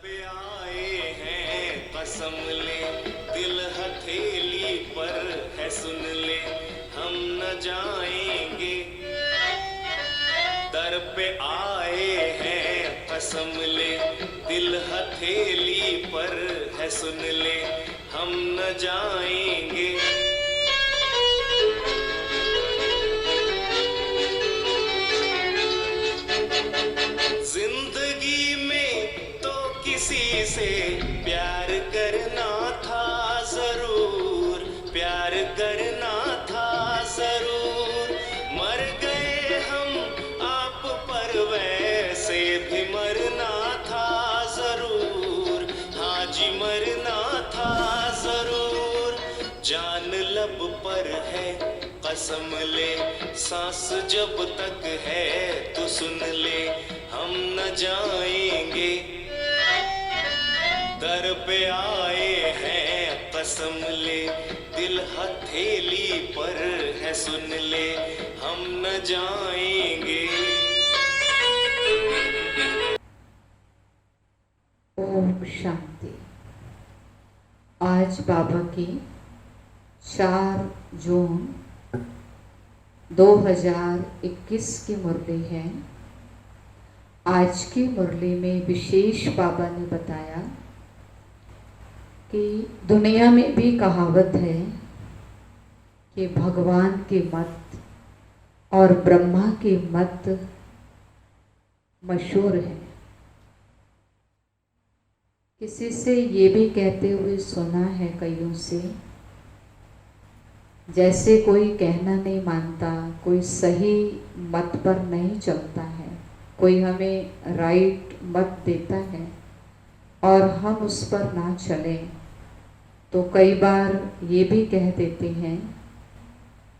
पे आए हैं कसम ले, दिल हथेली पर है सुन ले, हम न जाएंगे। दर पे आए हैं कसम ले, दिल हथेली पर है सुन ले, हम न जाएंगे। जिंदगी में तो किसी से प्यार करना था जरूर, प्यार करना था जरूर। मर गए हम आप पर वैसे भी मरना था जरूर, हाँ जी मरना था जरूर। जान लब पर है कसम ले, सांस जब तक है तो सुन ले, हम न जाएंगे। दर पे आए हैं कसम ले, दिल हथेली पर है सुन ले, हम न जाएंगे। ओम शांति। आज बाबा की 4 जून 2021 की मुरली है। आज की मुरली में विशेष बाबा ने बताया कि दुनिया में भी कहावत है कि भगवान की मत और ब्रह्मा की मत मशहूर है। किसी से ये भी कहते हुए सुना है कईयों से, जैसे कोई कहना नहीं मानता, कोई सही मत पर नहीं चलता है, कोई हमें राइट मत देता है और हम उस पर ना चलें, तो कई बार ये भी कह देते हैं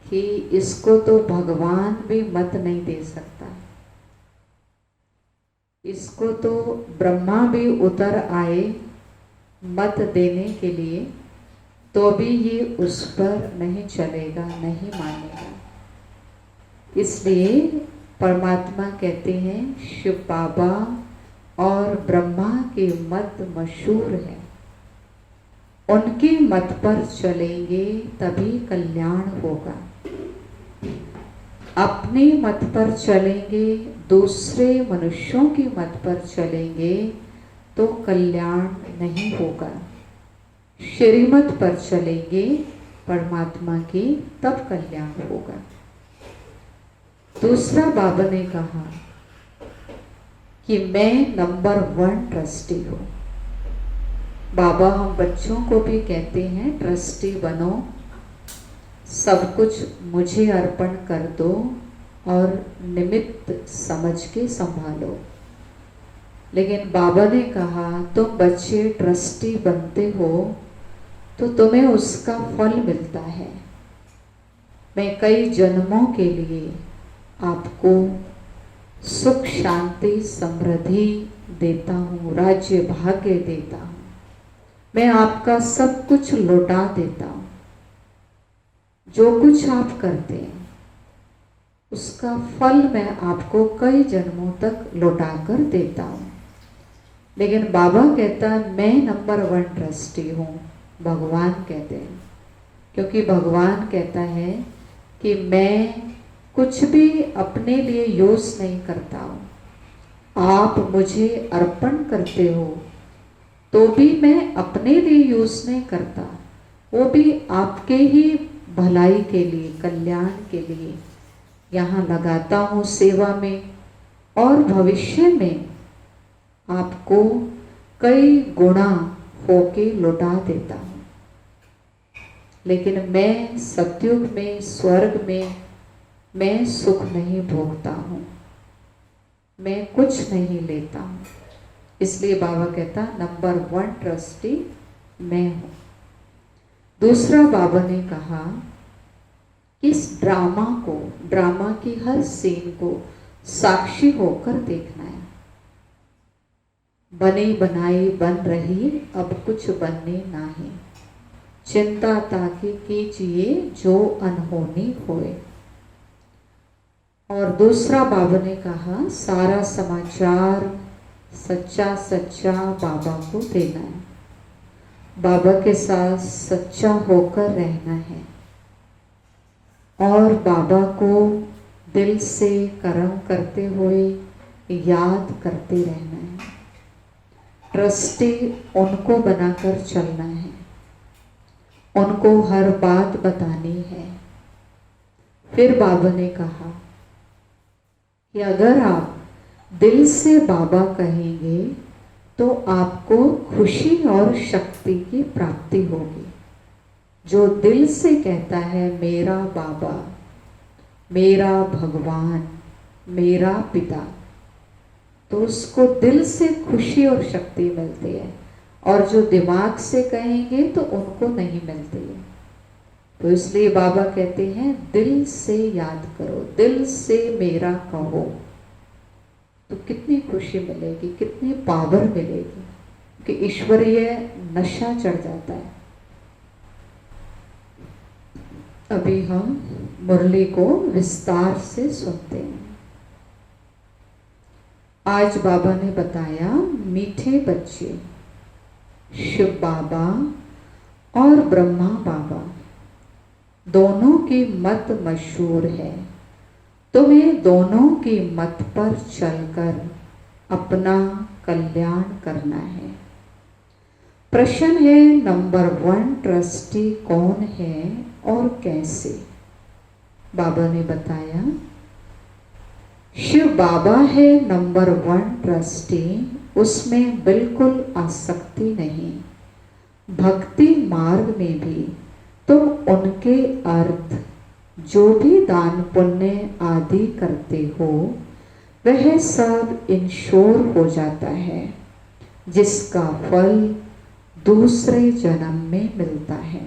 कि इसको तो भगवान भी मत नहीं दे सकता, इसको तो ब्रह्मा भी उतर आए मत देने के लिए, तो भी ये उस पर नहीं चलेगा, नहीं मानेगा। इसलिए परमात्मा कहते हैं शिव बाबा और ब्रह्मा की मत मशहूर है, उनकी मत पर चलेंगे तभी कल्याण होगा। अपनी मत पर चलेंगे, दूसरे मनुष्यों की मत पर चलेंगे तो कल्याण नहीं होगा। श्रीमत पर चलेंगे परमात्मा की, तब कल्याण होगा। दूसरा बाबा ने कहा कि मैं नंबर 1 ट्रस्टी हूँ। बाबा हम बच्चों को भी कहते हैं ट्रस्टी बनो, सब कुछ मुझे अर्पण कर दो और निमित्त समझ के संभालो। लेकिन बाबा ने कहा तुम बच्चे ट्रस्टी बनते हो तो तुम्हें उसका फल मिलता है। मैं कई जन्मों के लिए आपको सुख शांति समृद्धि देता हूँ, राज्य भाग्य देता हूँ, मैं आपका सब कुछ लौटा देता हूँ। जो कुछ आप करते हैं उसका फल मैं आपको कई जन्मों तक लौटा कर देता हूँ। लेकिन बाबा कहता है मैं नंबर 1 ट्रस्टी हूँ, भगवान कहते हैं, क्योंकि भगवान कहता है कि मैं कुछ भी अपने लिए यूज नहीं करता हूँ। आप मुझे अर्पण करते हो तो भी मैं अपने लिए यूज नहीं करता, वो भी आपके ही भलाई के लिए, कल्याण के लिए यहाँ लगाता हूँ सेवा में, और भविष्य में आपको कई गुणा होके लौटा देता हूँ। लेकिन मैं सतयुग में, स्वर्ग में मैं सुख नहीं भोगता हूँ, मैं कुछ नहीं लेता हूँ। इसलिए बाबा कहता नंबर 1 ट्रस्टी मैं हूँ। दूसरा बाबा ने कहा इस ड्रामा को, ड्रामा की हर सीन को साक्षी होकर देखना है। बने बनाई बन रही अब कुछ बनने नाही, चिंता ताकि कीजिए जो अनहोनी होए। और दूसरा बाबा ने कहा सारा समाचार सच्चा सच्चा बाबा को देना है, बाबा के साथ सच्चा होकर रहना है और बाबा को दिल से कर्म करते हुए याद करते रहना है। ट्रस्टी उनको बनाकर चलना है, उनको हर बात बतानी है। फिर बाबा ने कहा कि अगर आप दिल से बाबा कहेंगे तो आपको खुशी और शक्ति की प्राप्ति होगी। जो दिल से कहता है मेरा बाबा, मेरा भगवान, मेरा पिता, तो उसको दिल से खुशी और शक्ति मिलती है, और जो दिमाग से कहेंगे तो उनको नहीं मिलती है। तो इसलिए बाबा कहते हैं दिल से याद करो, दिल से मेरा कहो, तो कितनी खुशी मिलेगी, कितनी पावर मिलेगी, कि ईश्वरीय नशा चढ़ जाता है। अभी हम मुरली को विस्तार से सुनते हैं। आज बाबा ने बताया मीठे बच्चे शिव बाबा और ब्रह्मा बाबा दोनों की मत मशहूर है। तुम्हें दोनों की मत पर चलकर अपना कल्याण करना है। प्रश्न है नंबर 1, ट्रस्टी कौन है और कैसे? बाबा ने बताया शिव बाबा है नंबर 1 ट्रस्टी, उसमें बिल्कुल आसक्ति नहीं। भक्ति मार्ग में भी तुम उनके अर्थ जो भी दान पुण्य आदि करते हो वह सब इंश्योर हो जाता है, जिसका फल दूसरे जन्म में मिलता है।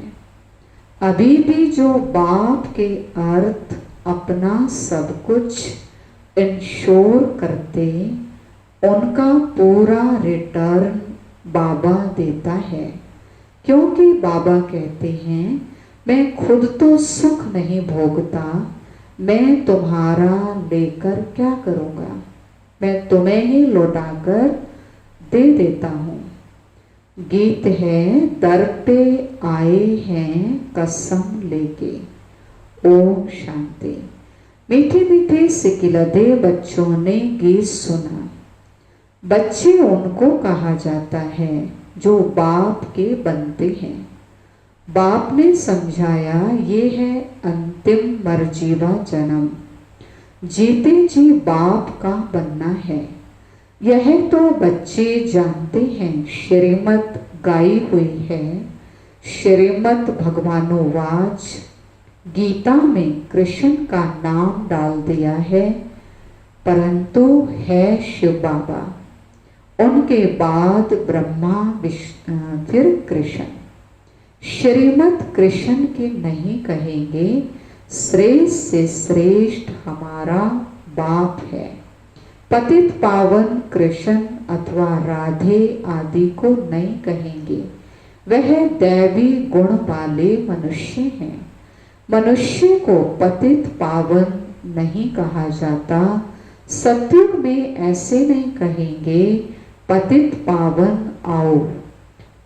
अभी भी जो बाप के अर्थ अपना सब कुछ इंश्योर करते, उनका पूरा रिटर्न बाबा देता है, क्योंकि बाबा कहते हैं मैं खुद तो सुख नहीं भोगता, मैं तुम्हारा लेकर क्या करूँगा, मैं तुम्हें ही लौटाकर दे देता हूँ। गीत है दर पे आए हैं कसम लेके। ओम शांति। मीठे मीठे सिकिलदे बच्चों ने गीत सुना। बच्चे उनको कहा जाता है जो बाप के बनते हैं। बाप ने समझाया ये है अंतिम मरजीवा जन्म, जीते जी बाप का बनना है। यह तो बच्चे जानते हैं, श्रीमत गाई हुई है। श्रीमत भगवानोवाच, गीता में कृष्ण का नाम डाल दिया है, परंतु है शिव बाबा, उनके बाद ब्रह्मा विष्णु फिर कृष्ण। श्रीमत कृष्ण के नहीं कहेंगे, श्रेष्ठ से श्रेष्ठ हमारा बाप है। पतित पावन कृष्ण अथवा राधे आदि को नहीं कहेंगे, वह दैवी गुण वाले मनुष्य हैं। मनुष्य को पतित पावन नहीं कहा जाता। सतयुग में ऐसे नहीं कहेंगे पतित पावन आओ।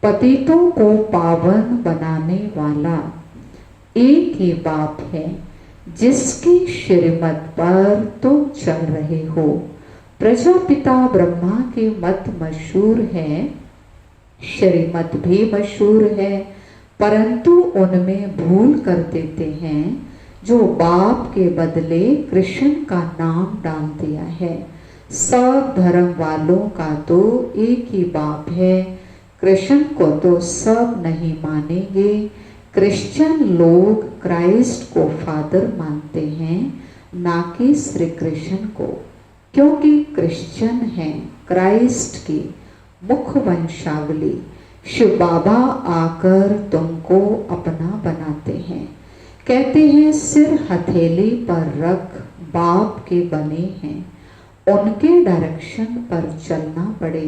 पतितों को पावन बनाने वाला एक ही बाप है, जिसकी श्रीमत पर तुम चल रहे हो। प्रजापिता ब्रह्मा के मत मशहूर है, श्रीमत भी मशहूर है, परंतु उनमें भूल कर देते हैं, जो बाप के बदले कृष्ण का नाम डाल दिया है। सब धर्म वालों का तो एक ही बाप है, कृष्ण को तो सब नहीं मानेंगे। क्रिश्चियन लोग क्राइस्ट को फादर मानते हैं, ना कि श्री कृष्ण को, क्योंकि क्रिश्चियन हैं क्राइस्ट की मुख्य वंशावली। शिव बाबा आकर तुमको अपना बनाते हैं, कहते हैं सिर हथेली पर रख बाप के बने हैं, उनके डायरेक्शन पर चलना पड़े।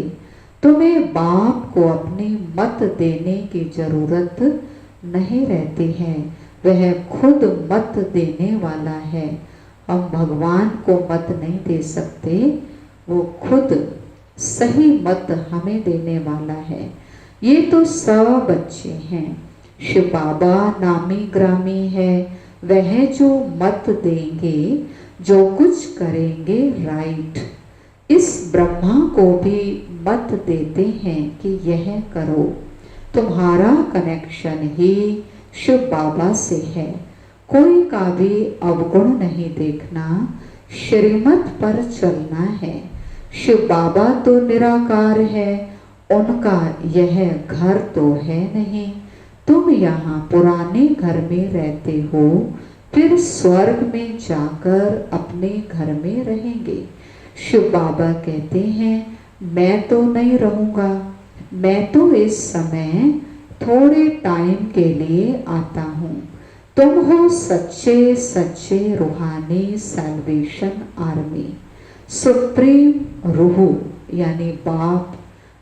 तुम्हें बाप को अपनी मत देने की जरूरत नहीं रहती है, वह खुद मत देने वाला है। हम भगवान को मत नहीं दे सकते, वो खुद सही मत हमें देने वाला है। ये तो सब बच्चे हैं, शिव बाबा नामी ग्रामी है, वह जो मत देंगे, जो कुछ करेंगे राइट। इस ब्रह्मा को भी मत देते हैं कि यह करो। तुम्हारा कनेक्शन ही शिव बाबा से है, कोई का भी अवगुण नहीं देखना, श्रीमत पर चलना है। शिव बाबा तो निराकार है, उनका यह घर तो है नहीं। तुम यहाँ पुराने घर में रहते हो, फिर स्वर्ग में जाकर अपने घर में रहेंगे। शिव बाबा कहते हैं मैं तो नहीं रहूँगा, मैं तो इस समय थोड़े टाइम के लिए आता हूँ। तुम हो सच्चे सच्चे रूहानी सैल्वेशन आर्मी। सुप्रीम रूह यानी बाप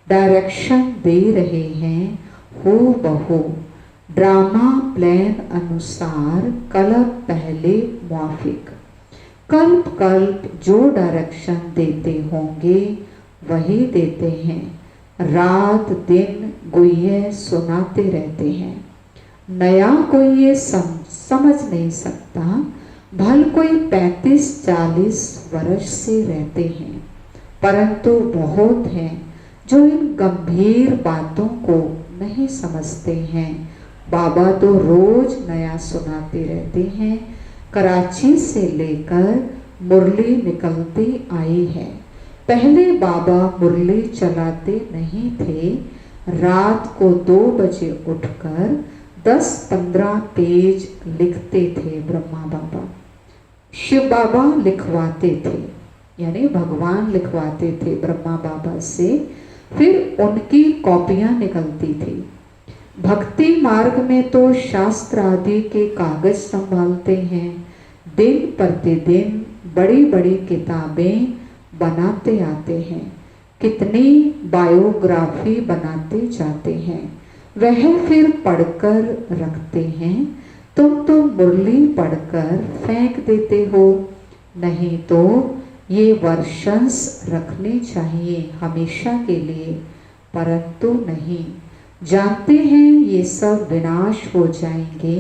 डायरेक्शन दे रहे हैं हो बहू, ड्रामा प्लान अनुसार कल्प पहले मुआफिक। कल्प कल्प जो डायरेक्शन देते होंगे वही देते हैं, रात दिन गुह्य सुनाते रहते हैं। नया कोई ये समझ नहीं सकता, भल कोई 35-40 वर्ष से रहते हैं, परंतु बहुत हैं जो इन गंभीर बातों को नहीं समझते हैं। बाबा तो रोज नया सुनाते रहते हैं। कराची से लेकर मुरली निकलती आई है। पहले बाबा मुरली चलाते नहीं थे, रात को 2 बजे उठकर 10-15 पेज लिखते थे ब्रह्मा बाबा। शिव बाबा लिखवाते थे, यानी भगवान लिखवाते थे ब्रह्मा बाबा से, फिर उनकी कॉपियां निकलती थी। भक्ति मार्ग में तो शास्त्र आदि के कागज संभालते हैं, दिन प्रतिदिन बड़ी बड़ी किताबें बनाते आते हैं, कितनी बायोग्राफी बनाते जाते हैं, वह फिर पढ़कर रखते हैं। तुम तो मुरली पढ़कर फेंक देते हो, नहीं तो ये वर्षंस रखने चाहिए हमेशा के लिए, परंतु नहीं, जानते हैं ये सब विनाश हो जाएंगे।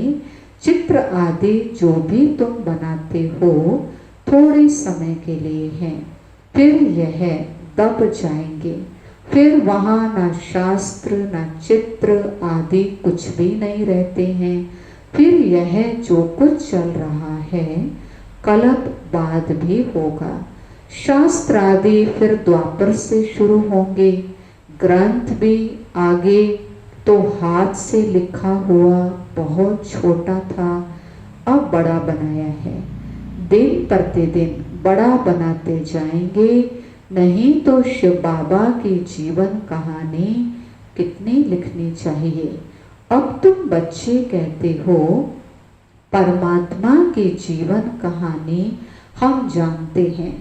चित्र आदि जो भी तुम बनाते हो थोड़े समय के लिए हैं, फिर यह दब जाएंगे, फिर वहाँ न शास्त्र न चित्र आदि कुछ भी नहीं रहते हैं। फिर यह जो कुछ चल रहा है कल्प बाद भी होगा। शास्त्र आदि फिर द्वापर से शुरू होंगे, ग्रंथ भी आगे तो हाथ से लिखा हुआ बहुत छोटा था, अब बड़ा बनाया है। दिन प्रतिदिन बड़ा बनाते जाएंगे, नहीं तो शिव बाबा की जीवन कहानी कितनी लिखनी चाहिए। अब तुम बच्चे कहते हो परमात्मा की जीवन कहानी हम जानते हैं,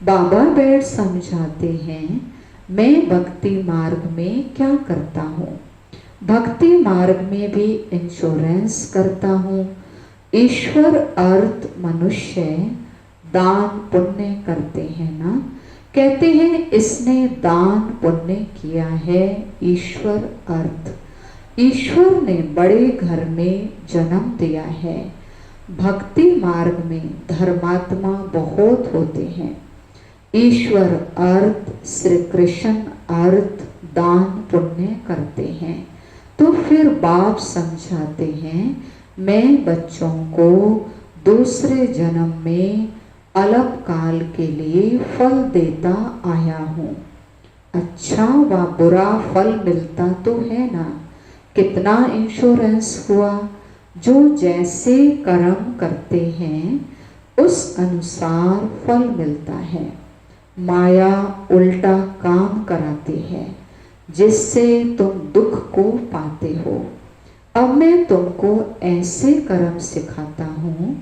बाबा बैठ समझाते हैं। मैं भक्ति मार्ग में क्या करता हूँ, भक्ति मार्ग में भी इंश्योरेंस करता हूँ। ईश्वर अर्थ मनुष्य दान पुण्य करते हैं ना, कहते हैं इसने दान पुण्य किया है। ईश्वर अर्थ, ईश्वर ने बड़े घर में जन्म दिया है। भक्ति मार्ग में धर्मात्मा बहुत होते हैं। ईश्वर अर्थ श्री कृष्ण अर्थ दान पुण्य करते हैं। तो फिर बाप समझाते हैं मैं बच्चों को दूसरे जन्म में अल्प काल के लिए फल देता आया हूँ। अच्छा व बुरा फल मिलता तो है ना, कितना इंश्योरेंस हुआ। जो जैसे कर्म करते हैं उस अनुसार फल मिलता है। माया उल्टा काम कराती है जिससे तुम दुख को पाते हो। अब मैं तुमको ऐसे कर्म सिखाता हूँ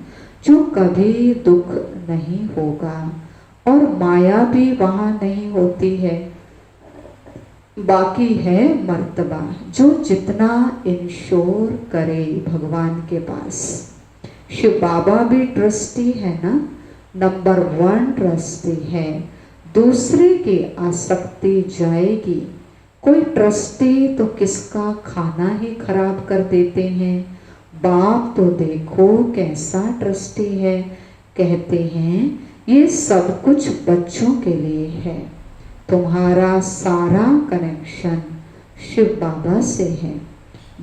जो कभी दुख नहीं होगा और माया भी वहाँ नहीं होती है। बाकी है मर्तबा, जो जितना इंश्योर करे भगवान के पास। शिव बाबा भी ट्रस्टी है ना, नंबर 1 ट्रस्टी है। दूसरे की आसक्ति जाएगी। कोई ट्रस्टी तो किसका खाना ही खराब कर देते हैं। बाप तो देखो कैसा ट्रस्टी है। कहते हैं ये सब कुछ बच्चों के लिए है। तुम्हारा सारा कनेक्शन शिव बाबा से है।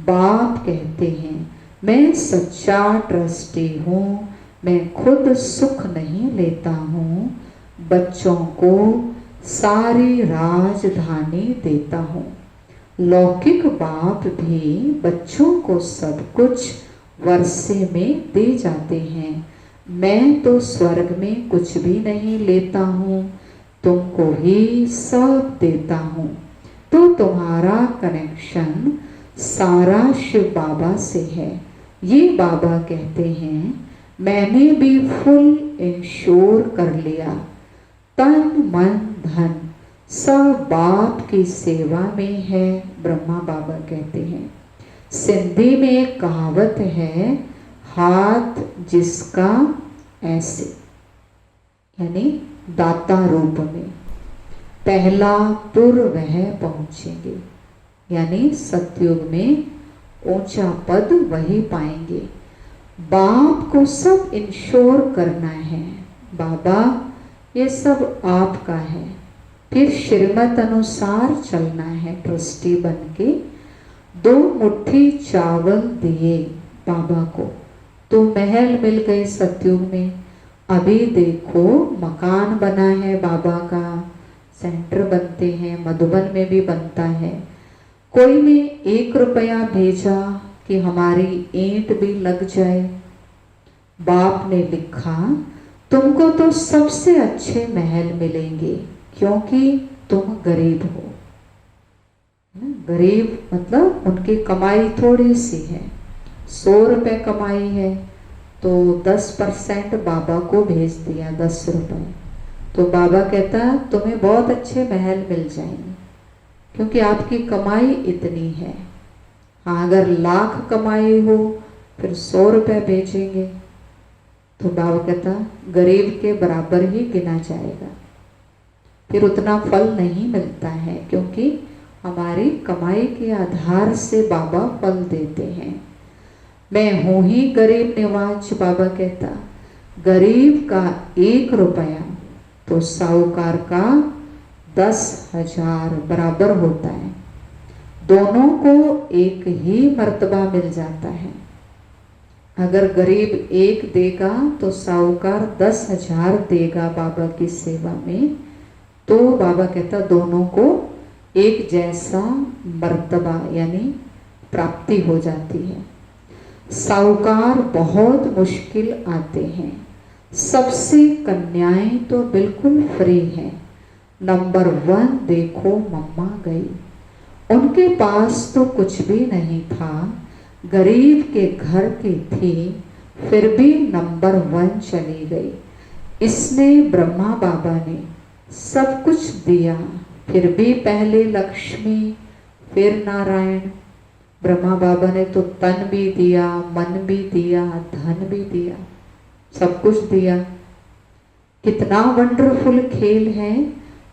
बाप कहते हैं मैं सच्चा ट्रस्टी हूँ, मैं खुद सुख नहीं लेता हूँ, बच्चों को सारी राजधानी देता हूँ। लौकिक बाप भी बच्चों को सब कुछ वर्षे में दे जाते हैं। मैं तो स्वर्ग में कुछ भी नहीं लेता हूँ, तुमको ही सब देता हूँ। तो तुम्हारा कनेक्शन सारा शिव बाबा से है। ये बाबा कहते हैं मैंने भी फुल इंश्योर कर लिया, तन मन धन सब बाप की सेवा में है। ब्रह्मा बाबा कहते हैं, सिंधी में एक कहावत है, हाथ जिसका ऐसे, यानी दाता रूप में, पहला पुर वह पहुंचेंगे। यानी सतयुग में ऊंचा पद वही पाएंगे। बाप को सब इंश्योर करना है। बाबा ये सब आपका है, फिर श्रीमत अनुसार चलना है। ट्रस्टी बन के 2 मुट्ठी चावल दिए बाबा को तो महल मिल गए सतयुग में। अभी देखो मकान बना है बाबा का, सेंटर बनते हैं, मधुबन में भी बनता है। कोई ने 1 रुपया भेजा कि हमारी ईंट भी लग जाए। बाप ने लिखा तुमको तो सबसे अच्छे महल मिलेंगे क्योंकि तुम गरीब हो। गरीब मतलब उनकी कमाई थोड़ी सी है, 100 रुपये कमाई है तो 10% बाबा को भेज दिया, 10 रुपये। तो बाबा कहता तुम्हें बहुत अच्छे महल मिल जाएंगे क्योंकि आपकी कमाई इतनी है। हाँ, अगर लाख कमाई हो फिर 100 रुपये भेजेंगे तो बाबा कहता गरीब के बराबर ही गिना जाएगा, फिर उतना फल नहीं मिलता है क्योंकि हमारी कमाई के आधार से बाबा फल देते हैं। मैं हूँ ही गरीब निवाज, बाबा कहता गरीब का 1 रुपया तो साहूकार का 10,000 बराबर होता है। दोनों को एक ही मर्तबा मिल जाता है। अगर गरीब 1 देगा तो साहूकार 10,000 देगा बाबा की सेवा में, तो बाबा कहता दोनों को एक जैसा मर्तबा यानी प्राप्ति हो जाती है। साहूकार बहुत मुश्किल आते हैं, सबसे कन्याएं तो बिल्कुल फ्री हैं। नंबर 1 देखो मम्मा गई, उनके पास तो कुछ भी नहीं था, गरीब के घर की थी, फिर भी नंबर 1 चली गई। इसने ब्रह्मा बाबा ने सब कुछ दिया, फिर भी पहले लक्ष्मी फिर नारायण। ब्रह्मा बाबा ने तो तन भी दिया, मन भी दिया, धन भी दिया, सब कुछ दिया। कितना वंडरफुल खेल है।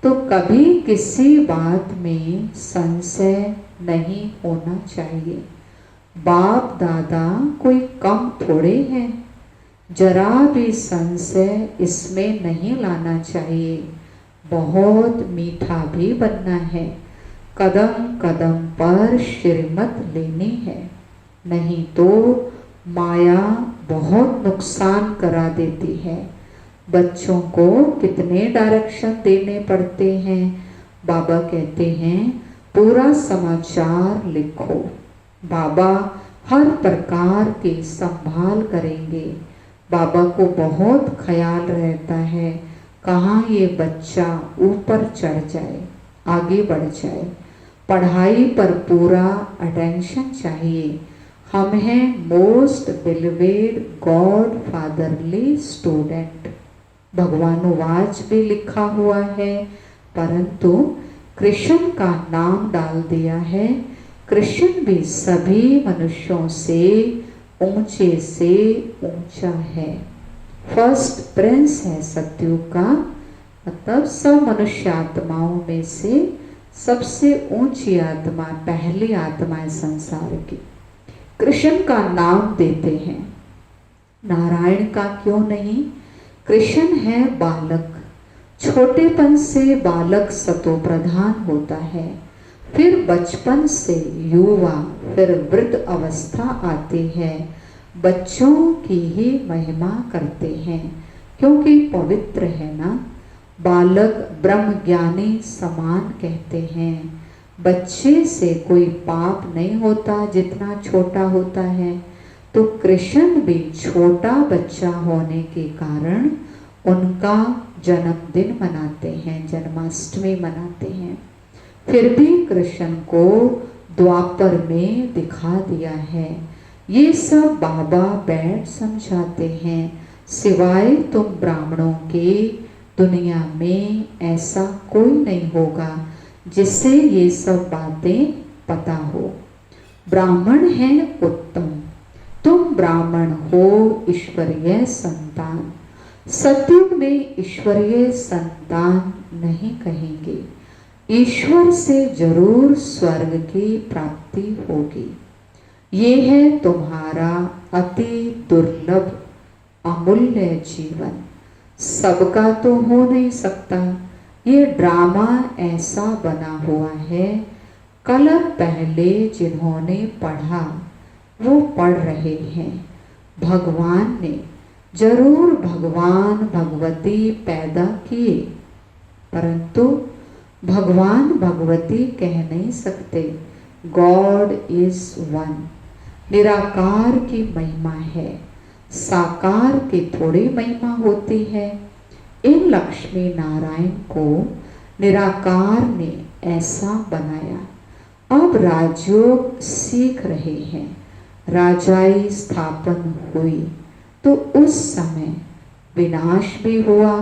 तो कभी किसी बात में संशय नहीं होना चाहिए। बाप दादा कोई कम थोड़े हैं, जरा भी संशय इसमें नहीं लाना चाहिए। बहुत मीठा भी बनना है, कदम कदम पर श्रीमत लेनी है, नहीं तो माया बहुत नुकसान करा देती है। बच्चों को कितने डायरेक्शन देने पड़ते हैं। बाबा कहते हैं पूरा समाचार लिखो, बाबा हर प्रकार की संभाल करेंगे। बाबा को बहुत ख्याल रहता है कहाँ ये बच्चा ऊपर चढ़ जाए, आगे बढ़ जाए। पढ़ाई पर पूरा अटेंशन चाहिए। हम हैं मोस्ट बिलीवेड गॉड फादरली स्टूडेंट। भगवानुवाच भी लिखा हुआ है, परंतु कृष्ण का नाम डाल दिया है। कृष्ण भी सभी मनुष्यों से ऊंचे से ऊंचा है, फर्स्ट प्रिंस है सतयुग का, मतलब सब मनुष्य आत्माओं में से सबसे ऊंची आत्मा, पहली आत्मा है संसार की। कृष्ण का नाम देते हैं, नारायण का क्यों नहीं? कृष्ण है बालक, छोटेपन से बालक सतो प्रधान होता है, फिर बचपन से युवा, फिर वृद्ध अवस्था आती है। बच्चों की ही महिमा करते हैं क्योंकि पवित्र है ना। बालक ब्रह्म ज्ञानी समान कहते हैं। बच्चे से कोई पाप नहीं होता जितना छोटा होता है, तो कृष्ण भी छोटा बच्चा होने के कारण उनका जन्मदिन मनाते हैं, जन्माष्टमी मनाते हैं। फिर भी कृष्ण को द्वापर में दिखा दिया है। ये सब बाबा बैठ समझाते हैं। सिवाय तुम ब्राह्मणों के दुनिया में ऐसा कोई नहीं होगा जिससे ये सब बातें पता हो। ब्राह्मण है उत्तम, तुम ब्राह्मण हो ईश्वरीय संतान। सतयुग में ईश्वरीय संतान नहीं कहेंगे, ईश्वर से जरूर स्वर्ग की प्राप्ति होगी। ये है तुम्हारा अति दुर्लभ अमूल्य जीवन, सबका तो हो नहीं सकता। ये ड्रामा ऐसा बना हुआ है, कल पहले जिन्होंने पढ़ा वो पढ़ रहे हैं। भगवान ने जरूर भगवान भगवती पैदा किए, परंतु भगवान भगवती कह नहीं सकते। गॉड इज वन, निराकार की महिमा है, साकार की थोड़ी महिमा होती है। इन लक्ष्मी नारायण को निराकार ने ऐसा बनाया। अब राजयोग सीख रहे हैं। राजाई स्थापन हुई तो उस समय विनाश भी हुआ।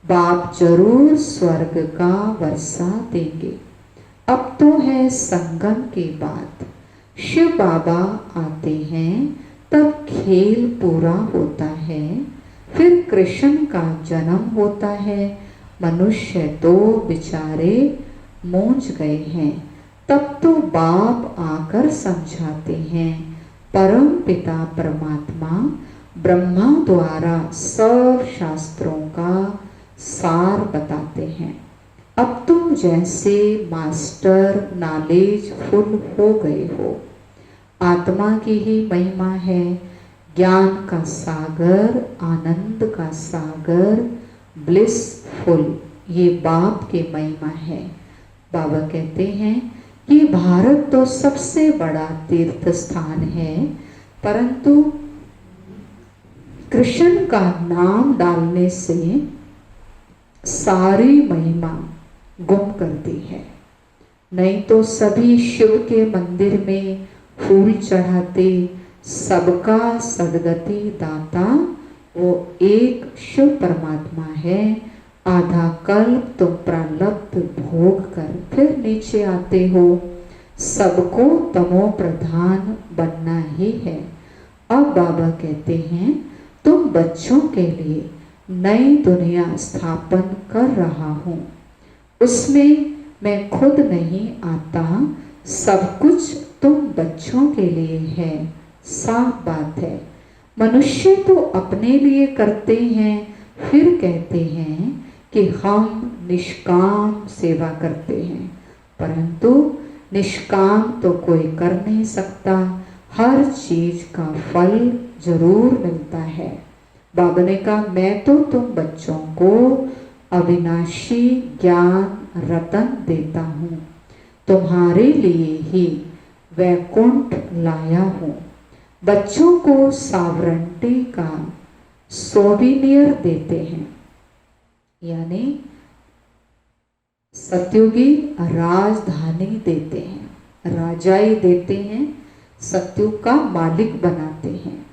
बाप जरूर स्वर्ग का वर्षा देंगे। अब तो है संगम की बात, शिव बाबा आते हैं तब खेल पूरा होता है, फिर कृष्ण का जन्म होता है। मनुष्य तो बेचारे मूंझ गए हैं, तब तो बाप आकर समझाते हैं। परम पिता परमात्मा ब्रह्मा द्वारा सब शास्त्रों का सार बताते हैं। अब तुम जैसे मास्टर नॉलेज फुल हो गए हो। आत्मा की ही महिमा है, ज्ञान का सागर, आनंद का सागर, ब्लिसफुल, ये बाप की महिमा है। बाबा कहते हैं कि भारत तो सबसे बड़ा तीर्थ स्थान है, परंतु कृष्ण का नाम डालने से सारी महिमा गुम कर दी है। नहीं तो सभी शिव के मंदिर में फूल चढ़ाते, सबका सदगति दाता वो एक शिव परमात्मा है। आधा कल्प तुम प्रारब्ध भोग कर फिर नीचे आते हो, सबको तमो प्रधान बनना ही है। अब बाबा कहते हैं तुम बच्चों के लिए नई दुनिया स्थापन कर रहा हूँ, उसमें मैं खुद नहीं आता, सब कुछ तुम बच्चों के लिए है। साफ बात है, मनुष्य तो अपने लिए करते हैं, फिर कहते हैं कि हम निष्काम सेवा करते हैं, परंतु निष्काम तो कोई कर नहीं सकता। हर चीज का फल जरूर मिलता है। बाबा ने कहा मैं तो तुम बच्चों को अविनाशी ज्ञान रतन देता हूँ, तुम्हारे लिए ही वैकुंठ लाया हूँ। बच्चों को सावरंटी का सोविनियर देते हैं, यानी सत्युगी राजधानी देते हैं, राजाई देते हैं, सत्युग का मालिक बनाते हैं।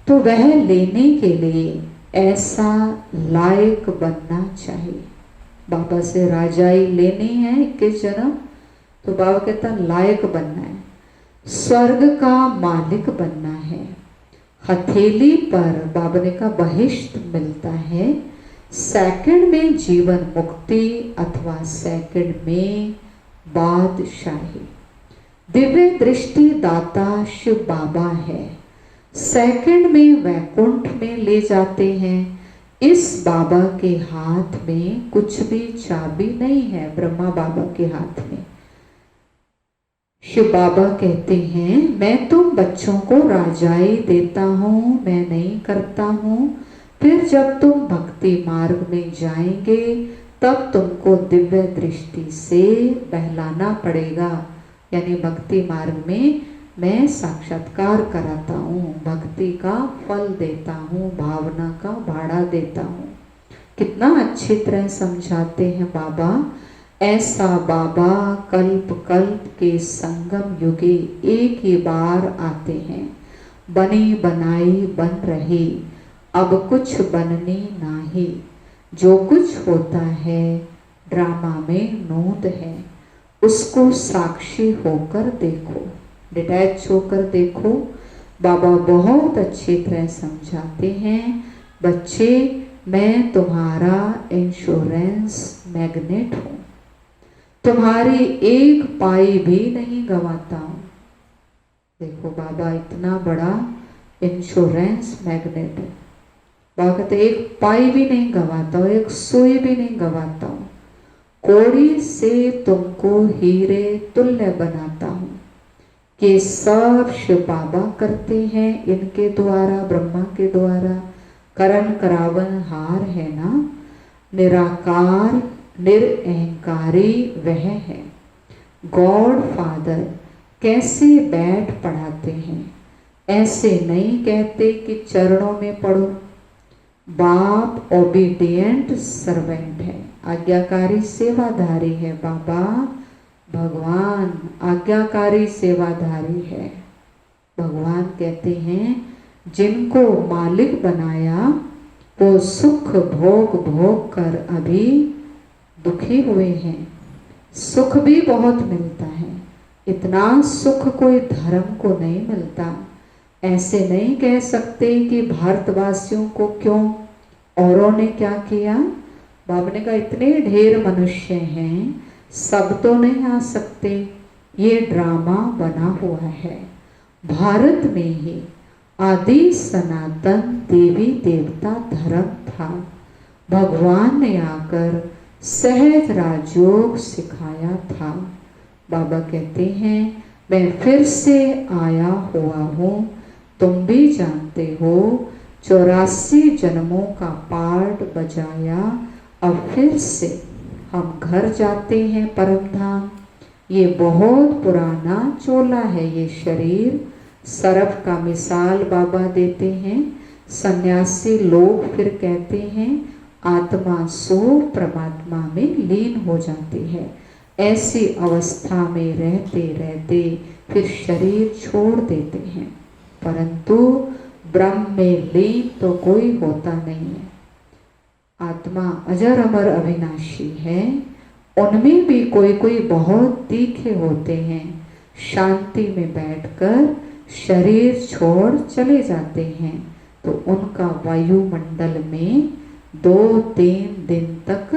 तो वह लेने के लिए ऐसा लायक बनना चाहिए। बाबा से राजाई लेनी है 21 जन्म, तो बाबा कहता लायक बनना है, स्वर्ग का मालिक बनना है। हथेली पर बाबा ने कहा बहिष्ट मिलता है, सेकंड में जीवन मुक्ति अथवा सेकंड में बादशाही। दिव्य दृष्टि दाता शिव बाबा है, सेकंड में वैकुंठ में ले जाते हैं। इस बाबा के हाथ में कुछ भी चाबी नहीं है, ब्रह्मा बाबा के हाथ में। शिव बाबा कहते हैं मैं तुम बच्चों को राजाई देता हूँ, मैं नहीं करता हूँ। फिर जब तुम भक्ति मार्ग में जाएंगे तब तुमको दिव्य दृष्टि से बहलाना पड़ेगा, यानी भक्ति मार्ग में मैं साक्षात्कार कराता हूँ, भक्ति का फल देता हूँ, भावना का भाड़ा देता हूँ। कितना अच्छी तरह समझाते हैं बाबा। ऐसा बाबा कल्प कल्प के संगम युगे एक ही बार आते हैं। बनी बनाई बन रही, अब कुछ बननी नाही। जो कुछ होता है ड्रामा में नोंद है, उसको साक्षी होकर देखो, डिटैच होकर देखो। बाबा बहुत अच्छी तरह समझाते हैं, बच्चे मैं तुम्हारा इंश्योरेंस मैग्नेट हूँ, तुम्हारी एक पाई भी नहीं गवाता हूँ। देखो बाबा इतना बड़ा इंश्योरेंस मैग्नेट है। बाबा कहते एक पाई भी नहीं गवाता हूँ, एक सुई भी नहीं गवाता हूँ, कौड़ी से तुमको हीरे तुल्य बनाता हूँ। ये सब शिव बाबा करते हैं, इनके द्वारा, ब्रह्मा के द्वारा। करण करावन हार है ना, निराकार निरअहंकारी वह है। गॉड फादर कैसे बैठ पढ़ाते हैं, ऐसे नहीं कहते कि चरणों में पढ़ो। बाप ओबीडियंट सर्वेंट है, आज्ञाकारी सेवाधारी है। बाबा भगवान आज्ञाकारी सेवाधारी है। भगवान कहते हैं जिनको मालिक बनाया वो सुख भोग भोग कर अभी दुखी हुए हैं। सुख भी बहुत मिलता है, इतना सुख कोई धर्म को नहीं मिलता। ऐसे नहीं कह सकते कि भारतवासियों को क्यों, औरों ने क्या किया। बाबा ने कहा इतने ढेर मनुष्य हैं, सब तो नहीं आ सकते, ये ड्रामा बना हुआ है। भारत में ही आदि सनातन देवी देवता धर्म था। भगवान ने आकर सहज राजयोग सिखाया था। बाबा कहते हैं मैं फिर से आया हुआ हूँ, तुम भी जानते हो 84 जन्मों का पार्ट बजाया, अब फिर से हम घर जाते हैं परम धाम। ये बहुत पुराना चोला है, ये शरीर सरफ का मिसाल बाबा देते हैं। सन्यासी लोग फिर कहते हैं आत्मा सो परमात्मा में लीन हो जाती है। ऐसी अवस्था में रहते रहते फिर शरीर छोड़ देते हैं, परंतु ब्रह्म में लीन तो कोई होता नहीं है। आत्मा अजर अमर अविनाशी है। उनमें भी कोई कोई बहुत तीखे होते हैं, शांति में बैठकर शरीर छोड़ चले जाते हैं, तो उनका वायुमंडल में 2-3 दिन तक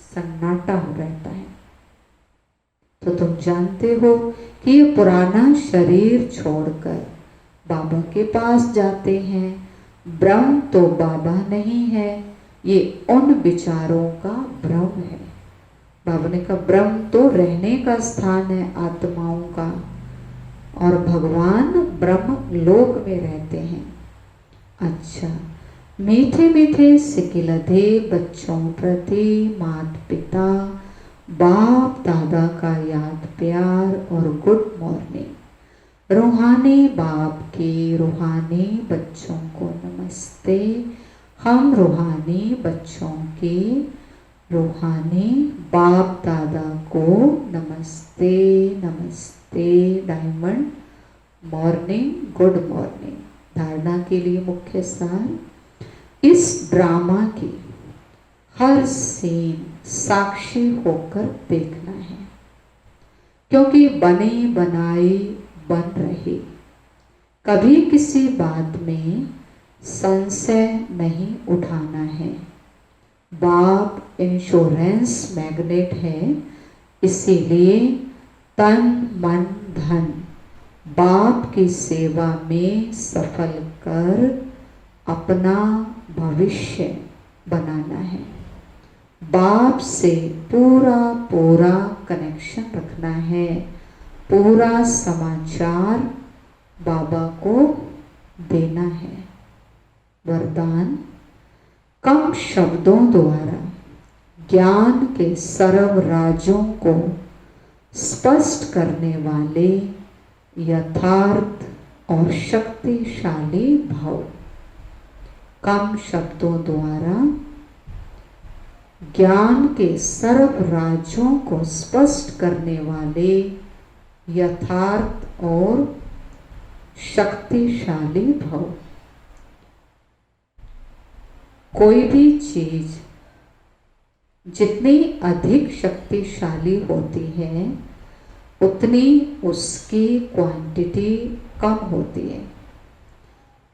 सन्नाटा हो रहता है। तो तुम जानते हो कि ये पुराना शरीर छोड़कर बाबा के पास जाते हैं। ब्रह्म तो बाबा नहीं है, ये उन विचारों का भ्रम है। बाबा ने कहा ब्रह्म तो रहने का स्थान है आत्माओं का, और भगवान ब्रह्म लोक में रहते हैं। अच्छा, मीठे मीठे सिकिलधे बच्चों प्रति माता पिता बाप दादा का याद प्यार और गुड मॉर्निंग। रूहानी बाप के रूहानी बच्चों को नमस्ते। हम रूहानी बच्चों के रूहानी बाप दादा को नमस्ते नमस्ते। Diamond morning good morning. धारणा के लिए मुख्य सार, इस ड्रामा की हर सीन साक्षी होकर देखना है, क्योंकि बनी बनाई बन रही। कभी किसी बात में संशय नहीं उठाना है। बाप इंश्योरेंस मैग्नेट है, इसीलिए तन मन धन बाप की सेवा में सफल कर अपना भविष्य बनाना है। बाप से पूरा पूरा कनेक्शन रखना है, पूरा समाचार बाबा को देना है। वरदान, कम शब्दों द्वारा ज्ञान के सर्व राजों को स्पष्ट करने वाले यथार्थ और शक्तिशाली भाव। कम शब्दों द्वारा ज्ञान के सर्व राज्यों को स्पष्ट करने वाले यथार्थ और शक्तिशाली भाव। कोई भी चीज जितनी अधिक शक्तिशाली होती है उतनी उसकी क्वांटिटी कम होती है।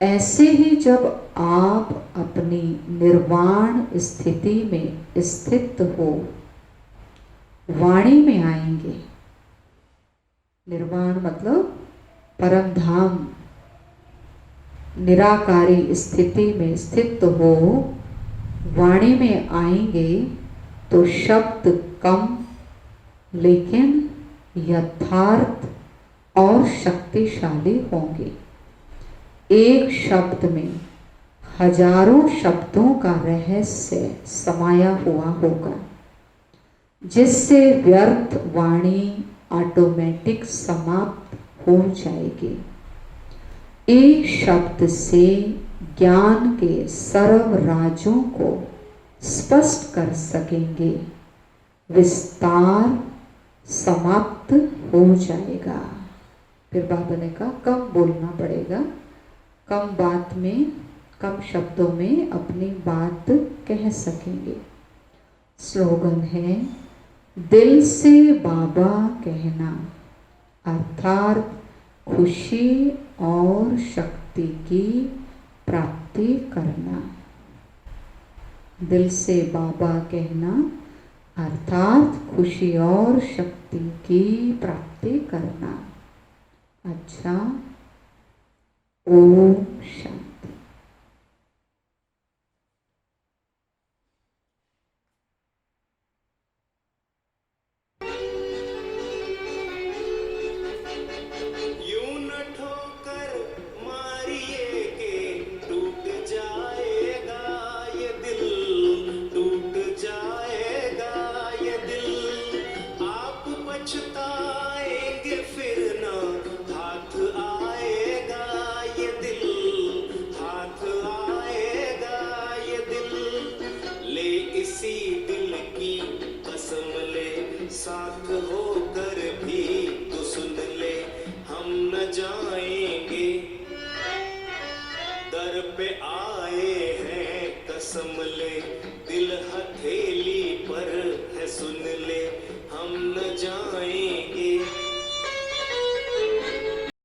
ऐसे ही जब आप अपनी निर्वाण स्थिति में स्थित हो, वाणी में आएंगे। निर्वाण मतलब परम धाम, निराकारी स्थिति में स्थित हो, वाणी में आएंगे तो शब्द कम लेकिन यथार्थ और शक्तिशाली होंगे। एक शब्द में हजारों शब्दों का रहस्य समाया हुआ होगा, जिससे व्यर्थ वाणी ऑटोमेटिक समाप्त हो जाएगी। एक शब्द से ज्ञान के सर्व राजों को स्पष्ट कर सकेंगे, विस्तार समाप्त हो जाएगा। फिर बाबा ने कहा कम बोलना पड़ेगा, कम बात में, कम शब्दों में अपनी बात कह सकेंगे। स्लोगन है, दिल से बाबा कहना अर्थात खुशी और शक्ति की प्राप्ति करना। दिल से बाबा कहना अर्थात खुशी और शक्ति की प्राप्ति करना। अच्छा, ओम शांति। यूं न ठोकर मारिए के टूट जाएगा ये दिल, टूट जाएगा ये दिल। आप पछताएंगे फिर ना हाथ आएगा ये दिल, हाथ आएगा ये दिल। ले इसी दिल की कसम ले, साथ होकर भी तो सुन ले, हम न जान